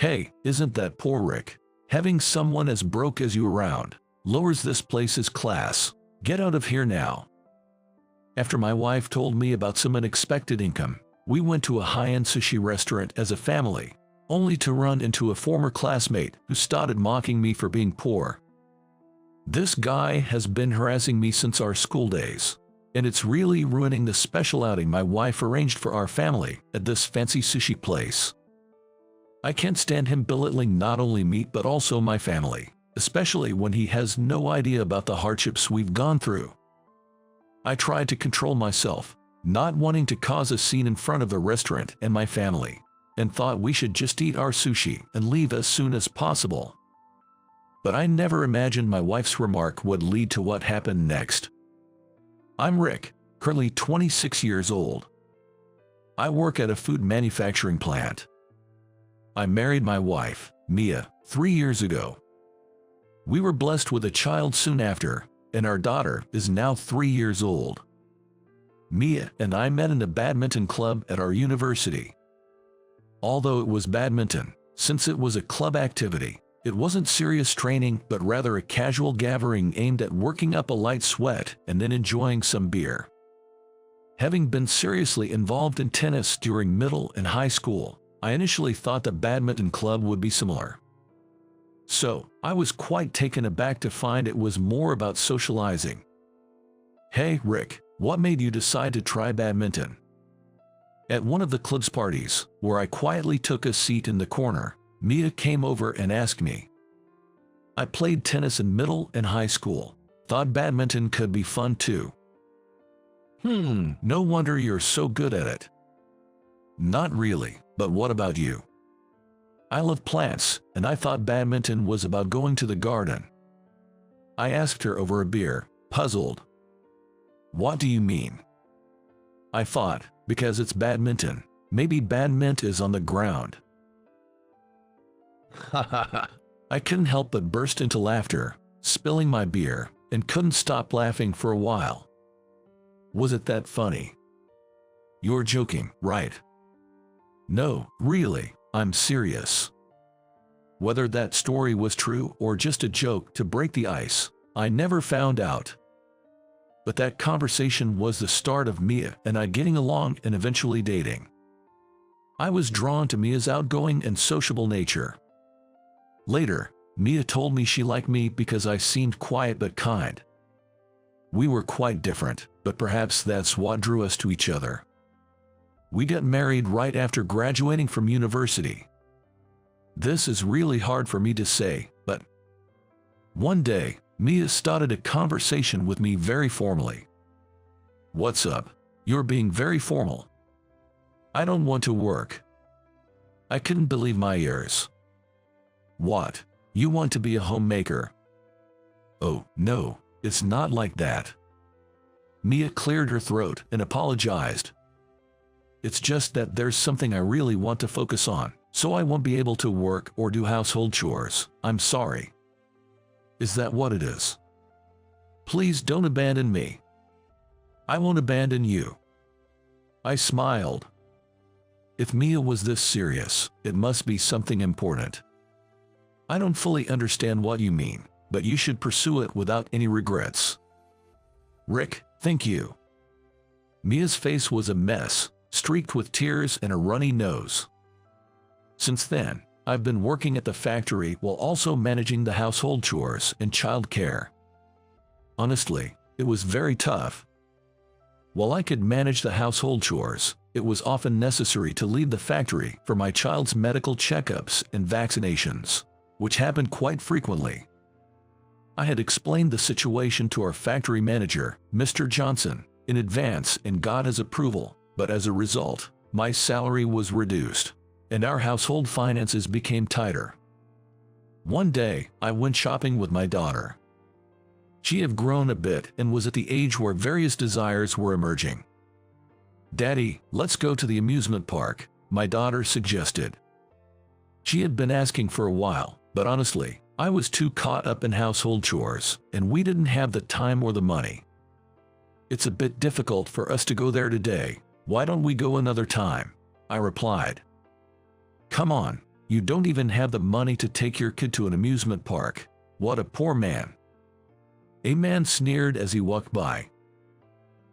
Hey, isn't that poor Rick? Having someone as broke as you around lowers this place's class. Get out of here now. After my wife told me about some unexpected income, we went to a high-end sushi restaurant as a family, only to run into a former classmate who started mocking me for being poor. This guy has been harassing me since our school days, and it's really ruining the special outing my wife arranged for our family at this fancy sushi place. I can't stand him belittling not only me but also my family, especially when he has no idea about the hardships we've gone through. I tried to control myself, not wanting to cause a scene in front of the restaurant and my family, and thought we should just eat our sushi and leave as soon as possible. But I never imagined my wife's remark would lead to what happened next. I'm Rick, currently 26 years old. I work at a food manufacturing plant. I married my wife, Mia, 3 years ago. We were blessed with a child soon after, and our daughter is now 3 years old. Mia and I met in a badminton club at our university. Although it was badminton, since it was a club activity, it wasn't serious training but rather a casual gathering aimed at working up a light sweat and then enjoying some beer. Having been seriously involved in tennis during middle and high school, I initially thought the badminton club would be similar. So, I was quite taken aback to find it was more about socializing. Hey Rick, what made you decide to try badminton? At one of the club's parties, where I quietly took a seat in the corner, Mia came over and asked me. I played tennis in middle and high school, thought badminton could be fun too. No wonder you're so good at it. Not really, but what about you? I love plants, and I thought badminton was about going to the garden. I asked her over a beer, puzzled. What do you mean? I thought, because it's badminton, maybe badmint is on the ground. I couldn't help but burst into laughter, spilling my beer, and couldn't stop laughing for a while. Was it that funny? You're joking, right? No, really, I'm serious. Whether that story was true or just a joke to break the ice, I never found out. But that conversation was the start of Mia and I getting along and eventually dating. I was drawn to Mia's outgoing and sociable nature. Later, Mia told me she liked me because I seemed quiet but kind. We were quite different, but perhaps that's what drew us to each other. We got married right after graduating from university. This is really hard for me to say, but one day, Mia started a conversation with me very formally. What's up? You're being very formal. I don't want to work. I couldn't believe my ears. What? You want to be a homemaker? Oh, no, it's not like that. Mia cleared her throat and apologized. It's just that there's something I really want to focus on, so I won't be able to work or do household chores. I'm sorry. Is that what it is? Please don't abandon me. I won't abandon you. I smiled. If Mia was this serious, it must be something important. I don't fully understand what you mean, but you should pursue it without any regrets. Rick, thank you. Mia's face was a mess, streaked with tears and a runny nose. Since then, I've been working at the factory while also managing the household chores and child care. Honestly, it was very tough. While I could manage the household chores, it was often necessary to leave the factory for my child's medical checkups and vaccinations, which happened quite frequently. I had explained the situation to our factory manager, Mr. Johnson, in advance and got his approval, but as a result, my salary was reduced, and our household finances became tighter. One day, I went shopping with my daughter. She had grown a bit and was at the age where various desires were emerging. Daddy, let's go to the amusement park, my daughter suggested. She had been asking for a while, but honestly, I was too caught up in household chores, and we didn't have the time or the money. It's a bit difficult for us to go there today. Why don't we go another time? I replied. Come on, You don't even have the money to take your kid to an amusement park. What a poor man." A man sneered as he walked by.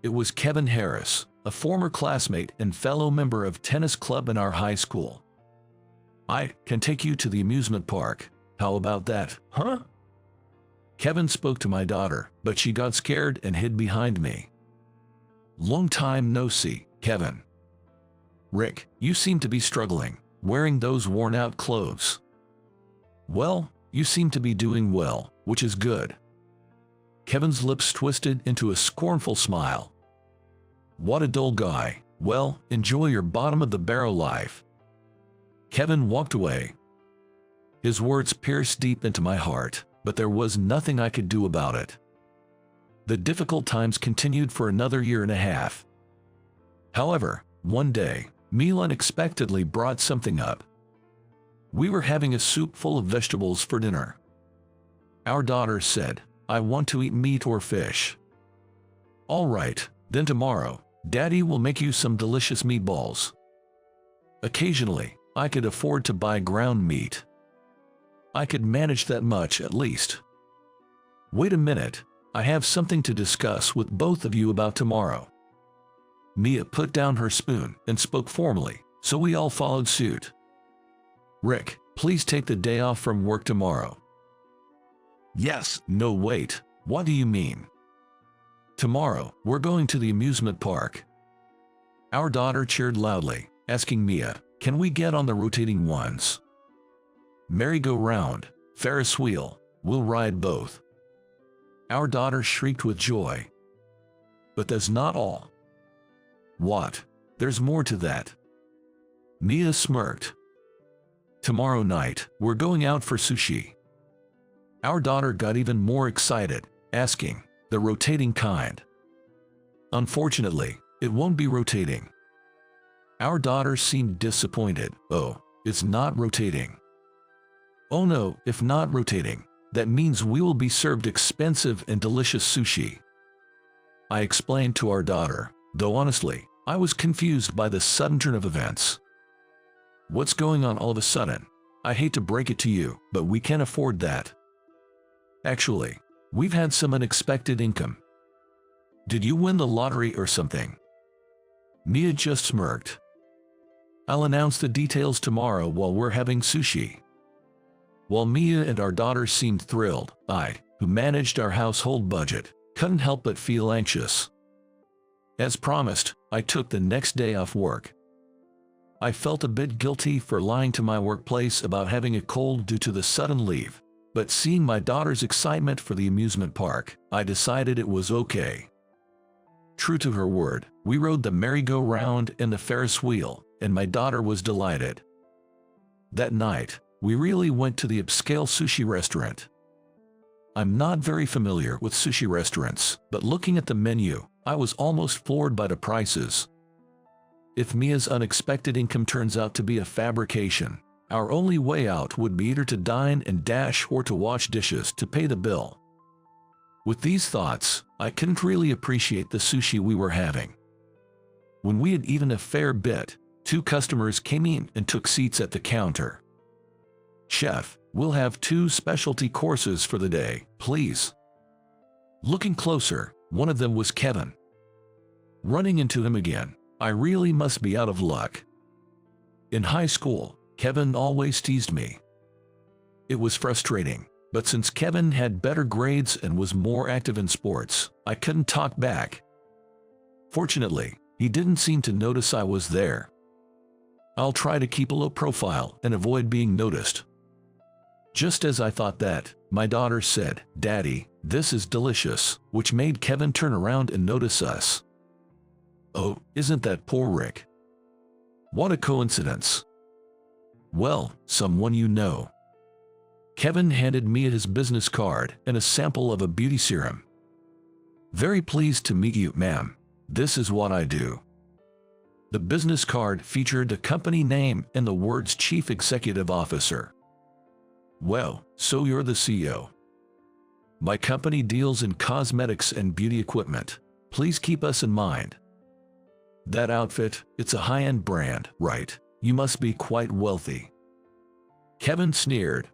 It was Kevin Harris, a former classmate and fellow member of tennis club in our high school. "I can take you to the amusement park. How about that, huh?" Kevin spoke to my daughter, but she got scared and hid behind me. "Long time no see, Kevin." "Rick, you seem to be struggling, wearing those worn-out clothes." "Well, you seem to be doing well, which is good." Kevin's lips twisted into a scornful smile. "What a dull guy. Well, enjoy your bottom-of-the-barrel life." Kevin walked away. His words pierced deep into my heart, but there was nothing I could do about it. The difficult times continued for another year and a half. However, one day, Mila unexpectedly brought something up. We were having a soup full of vegetables for dinner. Our daughter said, "I want to eat meat or fish." "All right, then tomorrow, Daddy will make you some delicious meatballs." Occasionally, I could afford to buy ground meat. I could manage that much at least. "Wait a minute, I have something to discuss with both of you about tomorrow." Mia put down her spoon and spoke formally, so we all followed suit. "Rick, please take the day off from work tomorrow." "Yes." "No, wait, what do you mean?" "Tomorrow, we're going to the amusement park." Our daughter cheered loudly, asking Mia, "Can we get on the rotating ones? Merry-go-round, Ferris wheel, we'll ride both." Our daughter shrieked with joy. "But that's not all." "What? There's more to that." Mia smirked. "Tomorrow night, we're going out for sushi." Our daughter got even more excited, asking, "The rotating kind?" "Unfortunately, it won't be rotating." Our daughter seemed disappointed. "Oh, it's not rotating." "Oh no, if not rotating, that means we will be served expensive and delicious sushi." I explained to our daughter, though honestly, I was confused by the sudden turn of events. "What's going on all of a sudden? I hate to break it to you, but we can't afford that." "Actually, we've had some unexpected income." "Did you win the lottery or something?" Mia just smirked. "I'll announce the details tomorrow while we're having sushi." While Mia and our daughter seemed thrilled, I, who managed our household budget, couldn't help but feel anxious. As promised, I took the next day off work. I felt a bit guilty for lying to my workplace about having a cold due to the sudden leave, but seeing my daughter's excitement for the amusement park, I decided it was okay. True to her word, we rode the merry-go-round and the Ferris wheel, and my daughter was delighted. That night, we really went to the upscale sushi restaurant. I'm not very familiar with sushi restaurants, but looking at the menu, I was almost floored by the prices. If Mia's unexpected income turns out to be a fabrication, our only way out would be either to dine and dash or to wash dishes to pay the bill. With these thoughts, I couldn't really appreciate the sushi we were having. When we had eaten a fair bit, 2 customers came in and took seats at the counter. "Chef, we'll have 2 specialty courses for the day, please." Looking closer, one of them was Kevin. Running into him again, I really must be out of luck. In high school, Kevin always teased me. It was frustrating, but since Kevin had better grades and was more active in sports, I couldn't talk back. Fortunately, he didn't seem to notice I was there. I'll try to keep a low profile and avoid being noticed. Just as I thought that, my daughter said, "Daddy, this is delicious," which made Kevin turn around and notice us. "Oh, isn't that poor Rick?" "What a coincidence." "Well, someone you know." Kevin handed me his business card and a sample of a beauty serum. "Very pleased to meet you, ma'am. This is what I do." The business card featured the company name and the words Chief Executive Officer. "Well, so you're the CEO. My company deals in cosmetics and beauty equipment. Please keep us in mind." "That outfit, it's a high-end brand, right? You must be quite wealthy." Kevin sneered.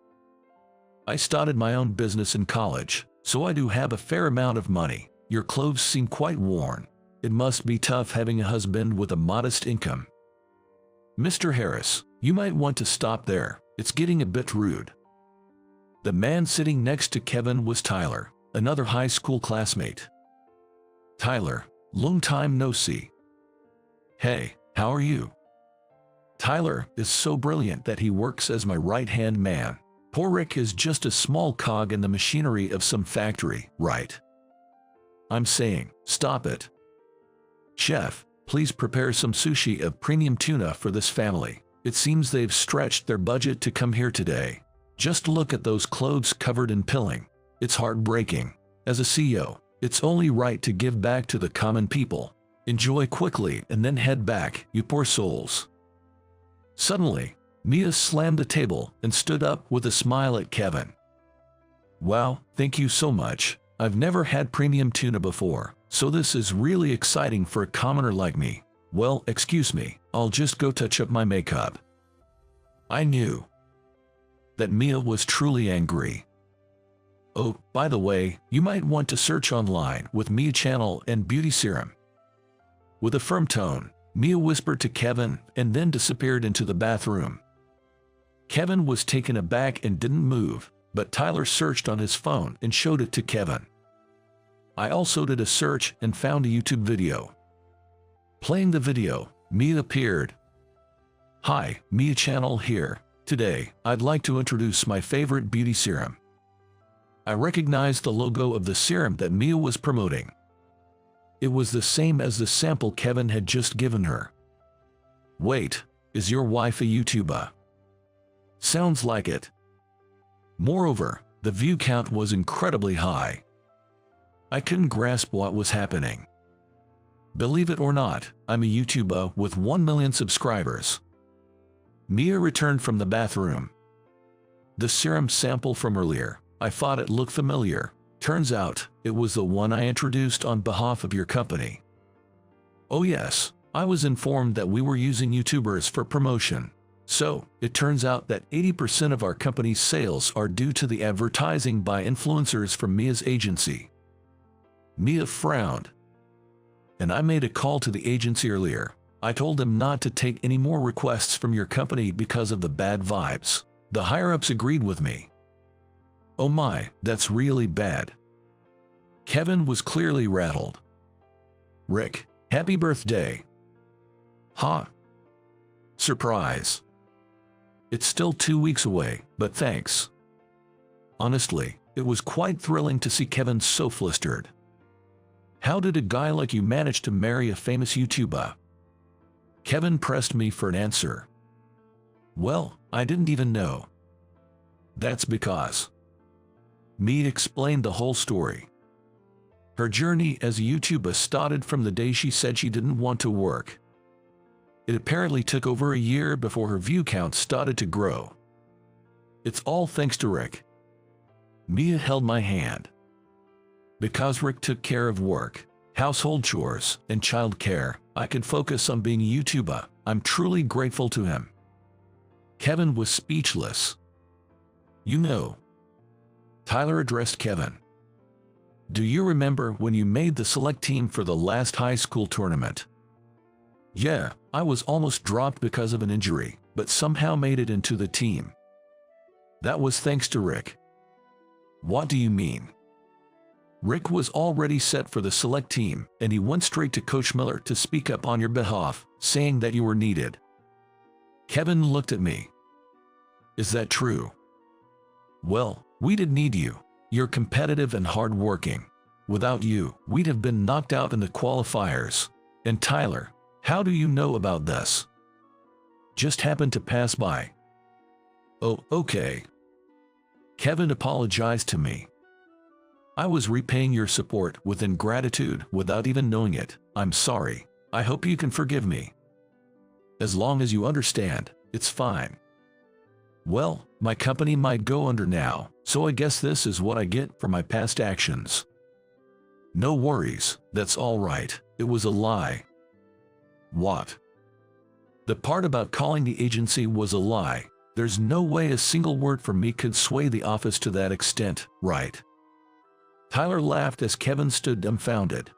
I started my own business in college, so I do have a fair amount of money. Your clothes seem quite worn. It must be tough having a husband with a modest income. Mr. Harris, you might want to stop there. It's getting a bit rude. The man sitting next to Kevin was Tyler, another high school classmate. Tyler, long time no see. Hey, how are you? Tyler is so brilliant that he works as my right-hand man. Poor Rick is just a small cog in the machinery of some factory, right? I'm saying, stop it. Chef, please prepare some sushi of premium tuna for this family. It seems they've stretched their budget to come here today. Just look at those clothes covered in pilling. It's heartbreaking. As a CEO, it's only right to give back to the common people. Enjoy quickly and then head back, you poor souls. Suddenly, Mia slammed the table and stood up with a smile at Kevin. Wow, thank you so much. I've never had premium tuna before, so this is really exciting for a commoner like me. Well, excuse me, I'll just go touch up my makeup. I knew that Mia was truly angry. Oh, by the way, you might want to search online with Mia Channel and Beauty Serum. With a firm tone, Mia whispered to Kevin and then disappeared into the bathroom. Kevin was taken aback and didn't move, but Tyler searched on his phone and showed it to Kevin. I also did a search and found a YouTube video. Playing the video, Mia appeared. Hi, Mia Channel here. Today, I'd like to introduce my favorite beauty serum. I recognized the logo of the serum that Mia was promoting. It was the same as the sample Kevin had just given her. Wait, is your wife a YouTuber? Sounds like it. Moreover, the view count was incredibly high. I couldn't grasp what was happening. Believe it or not, I'm a YouTuber with 1 million subscribers. Mia returned from the bathroom. The serum sample from earlier, I thought it looked familiar. Turns out, it was the one I introduced on behalf of your company. Oh yes, I was informed that we were using YouTubers for promotion. So, it turns out that 80% of our company's sales are due to the advertising by influencers from Mia's agency. Mia frowned. And I made a call to the agency earlier. I told them not to take any more requests from your company because of the bad vibes. The higher-ups agreed with me. Oh my, that's really bad. Kevin was clearly rattled. Rick, happy birthday. Huh? Surprise. It's still 2 weeks away, but thanks. Honestly, it was quite thrilling to see Kevin so flustered. How did a guy like you manage to marry a famous YouTuber? Kevin pressed me for an answer. Well, I didn't even know. That's because Mia explained the whole story. Her journey as a YouTuber started from the day she said she didn't want to work. It apparently took over a year before her view count started to grow. It's all thanks to Rick. Mia held my hand. Because Rick took care of work, household chores, and child care, I could focus on being a YouTuber. I'm truly grateful to him. Kevin was speechless. You know, Tyler addressed Kevin. Do you remember when you made the select team for the last high school tournament? Yeah, I was almost dropped because of an injury, but somehow made it into the team. That was thanks to Rick. What do you mean? Rick was already set for the select team, and he went straight to Coach Miller to speak up on your behalf, saying that you were needed. Kevin looked at me. Is that true? Well, we did need you. You're competitive and hardworking. Without you, we'd have been knocked out in the qualifiers. And Tyler, how do you know about this? Just happened to pass by. Oh, okay. Kevin apologized to me. I was repaying your support with ingratitude without even knowing it. I'm sorry. I hope you can forgive me. As long as you understand, it's fine. Well, my company might go under now, so I guess this is what I get for my past actions. No worries, that's all right. It was a lie. What? The part about calling the agency was a lie. There's no way a single word from me could sway the office to that extent, right? Tyler laughed as Kevin stood dumbfounded.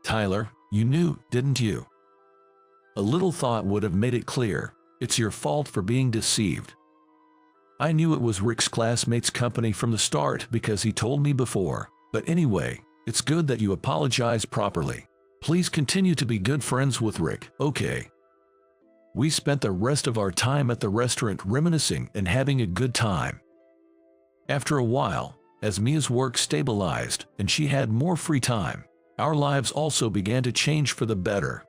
Tyler, you knew, didn't you? A little thought would have made it clear. It's your fault for being deceived. I knew it was Rick's classmate's company from the start because he told me before. But anyway, it's good that you apologize properly. Please continue to be good friends with Rick, okay? We spent the rest of our time at the restaurant reminiscing and having a good time. After a while, as Mia's work stabilized and she had more free time, our lives also began to change for the better.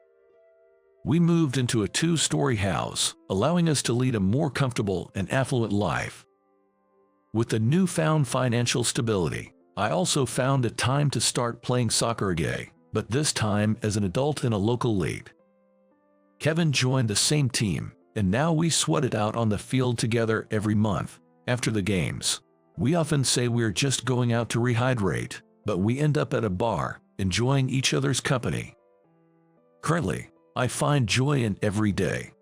We moved into a 2-story house, allowing us to lead a more comfortable and affluent life. With the newfound financial stability, I also found it time to start playing soccer again, but this time as an adult in a local league. Kevin joined the same team, and now we sweat it out on the field together every month. After the games, we often say we're just going out to rehydrate, but we end up at a bar, enjoying each other's company. Currently, I find joy in every day.